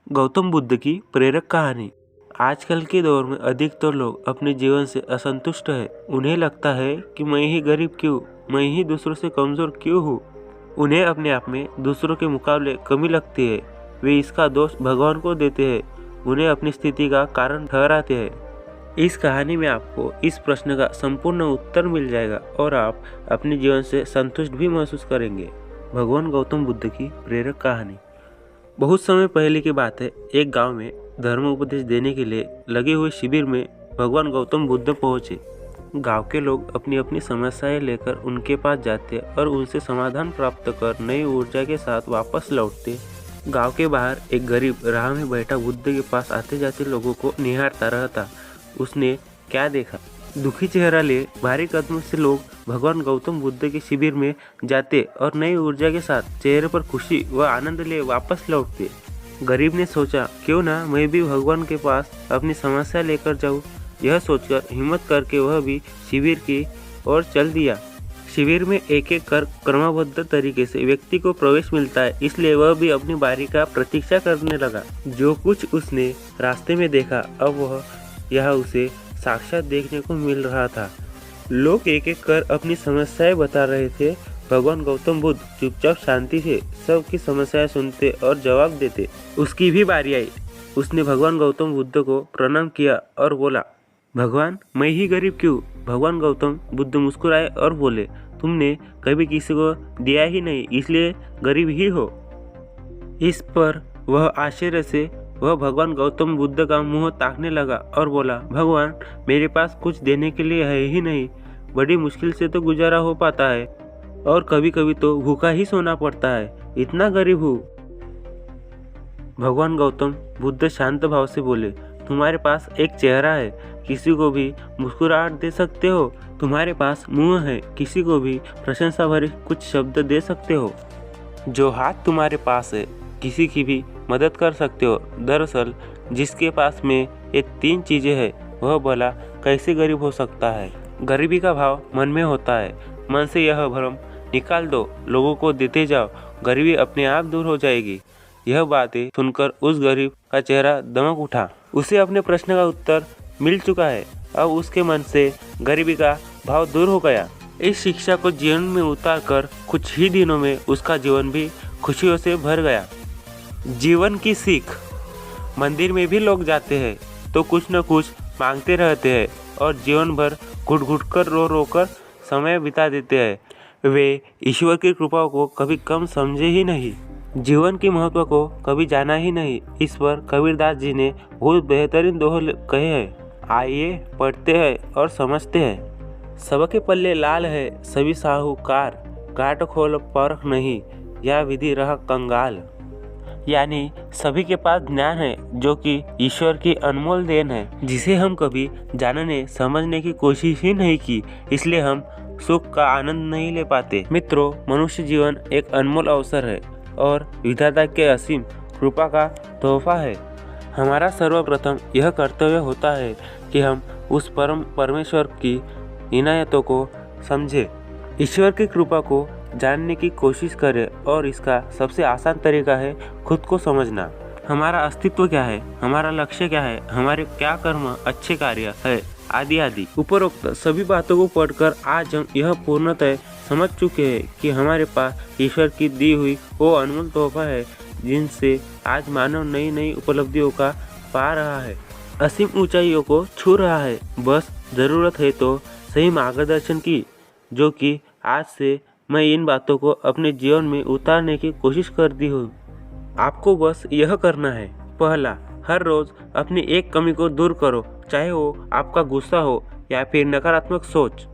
गौतम बुद्ध की प्रेरक कहानी। आजकल के दौर में अधिकतर लोग अपने जीवन से असंतुष्ट हैं। उन्हें लगता है कि मैं ही गरीब क्यों, मैं ही दूसरों से कमज़ोर क्यों हूँ। उन्हें अपने आप में दूसरों के मुकाबले कमी लगती है। वे इसका दोष भगवान को देते हैं, उन्हें अपनी स्थिति का कारण ठहराते हैं। इस कहानी में आपको इस प्रश्न का संपूर्ण उत्तर मिल जाएगा और आप अपने जीवन से संतुष्ट भी महसूस करेंगे। भगवान गौतम बुद्ध की प्रेरक कहानी। बहुत समय पहले की बात है। एक गांव में धर्म उपदेश देने के लिए लगे हुए शिविर में भगवान गौतम बुद्ध पहुंचे। गांव के लोग अपनी अपनी समस्याएं लेकर उनके पास जाते और उनसे समाधान प्राप्त कर नई ऊर्जा के साथ वापस लौटते। गांव के बाहर एक गरीब राह में बैठा बुद्ध के पास आते जाते लोगों को निहारता रहा था। उसने क्या देखा? दुखी चेहरा लिए भारी कदमों से लोग भगवान गौतम बुद्ध के शिविर में जाते और नई ऊर्जा के साथ चेहरे पर खुशी व आनंद लिए वापस लौटते। गरीब ने सोचा, क्यों ना मैं भी भगवान के पास अपनी समस्या लेकर जाऊं। यह सोचकर हिम्मत करके वह भी शिविर की ओर चल दिया। शिविर में एक एक कर क्रमबद्ध तरीके से व्यक्ति को प्रवेश मिलता है, इसलिए वह भी अपनी बारी का प्रतीक्षा करने लगा। जो कुछ उसने रास्ते में देखा, अब वह यह उसे साक्षात देखने को मिल रहा था। लोग एक एक कर अपनी समस्याएं बता रहे थे। भगवान गौतम बुद्ध चुपचाप शांति से सबकी समस्याएं सुनते और जवाब देते। उसकी भी बारी आई। उसने भगवान गौतम बुद्ध को प्रणाम किया और बोला, भगवान, मैं ही गरीब क्यों? भगवान गौतम बुद्ध मुस्कुराए और बोले, तुमने कभी किसी को दिया ही नहीं, इसलिए गरीब ही हो। इस पर वह आश्चर्य से वह भगवान गौतम बुद्ध का मुंह ताकने लगा और बोला, भगवान, मेरे पास कुछ देने के लिए है ही नहीं। बड़ी मुश्किल से तो गुजारा हो पाता है और कभी कभी तो भूखा ही सोना पड़ता है। इतना गरीब हूँ। भगवान गौतम बुद्ध शांत भाव से बोले, तुम्हारे पास एक चेहरा है, किसी को भी मुस्कुराहट दे सकते हो। तुम्हारे पास मुंह है, किसी को भी प्रशंसा भरे कुछ शब्द दे सकते हो। जो हाथ तुम्हारे पास है, किसी की भी मदद कर सकते हो। दरअसल जिसके पास में ये तीन चीज़ें हैं, वह भला कैसे गरीब हो सकता है? गरीबी का भाव मन में होता है। मन से यह भ्रम निकाल दो, लोगों को देते जाओ, गरीबी अपने आप दूर हो जाएगी। यह बातें सुनकर उस गरीब का चेहरा दमक उठा। उसे अपने प्रश्न का उत्तर मिल चुका है। अब उसके मन से गरीबी का भाव दूर हो गया। इस शिक्षा को जीवन में उतार कर कुछ ही दिनों में उसका जीवन भी खुशियों से भर गया। जीवन की सीख। मंदिर में भी लोग जाते हैं तो कुछ न कुछ मांगते रहते हैं और जीवन भर घुट घुट कर रो रो कर समय बिता देते हैं। वे ईश्वर की कृपा को कभी कम समझे ही नहीं, जीवन के महत्व को कभी जाना ही नहीं। इस पर कबीरदास जी ने बहुत बेहतरीन दोहे कहे हैं। आइए पढ़ते हैं और समझते हैं। सबके पल्ले लाल है, सभी साहूकार, गांठ खोल परख नहीं, या विधि रह कंगाल। यानी सभी के पास ज्ञान है, जो कि ईश्वर की अनमोल देन है, जिसे हम कभी जानने समझने की कोशिश ही नहीं की, इसलिए हम सुख का आनंद नहीं ले पाते। मित्रों, मनुष्य जीवन एक अनमोल अवसर है और विधाता के असीम कृपा का तोहफा है। हमारा सर्वप्रथम यह कर्तव्य होता है कि हम उस परमेश्वर की इनायतों को समझें, ईश्वर की कृपा को जानने की कोशिश करें। और इसका सबसे आसान तरीका है खुद को समझना। हमारा अस्तित्व क्या है, हमारा लक्ष्य क्या है, हमारे क्या कर्म अच्छे कार्य है, आदि आदि। उपरोक्त सभी बातों को पढ़कर आज हम यह पूर्णतः समझ चुके हैं कि हमारे पास ईश्वर की दी हुई वो अनमोल तोहफा है, जिनसे आज मानव नई नई उपलब्धियों का पा रहा है, असीम ऊंचाइयों को छू रहा है। बस ज़रूरत है तो सही मार्गदर्शन की, जो कि आज से मैं इन बातों को अपने जीवन में उतारने की कोशिश करती हूँ। आपको बस यह करना है। पहला, हर रोज़ अपनी एक कमी को दूर करो, चाहे वो आपका गुस्सा हो या फिर नकारात्मक सोच।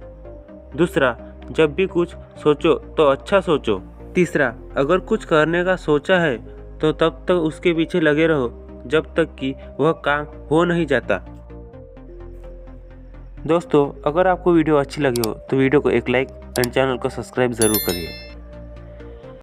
दूसरा, जब भी कुछ सोचो तो अच्छा सोचो। तीसरा, अगर कुछ करने का सोचा है तो तब तक उसके पीछे लगे रहो जब तक कि वह काम हो नहीं जाता। दोस्तों, अगर आपको वीडियो अच्छी लगी हो तो वीडियो को एक लाइक एंड चैनल को सब्सक्राइब ज़रूर करिए।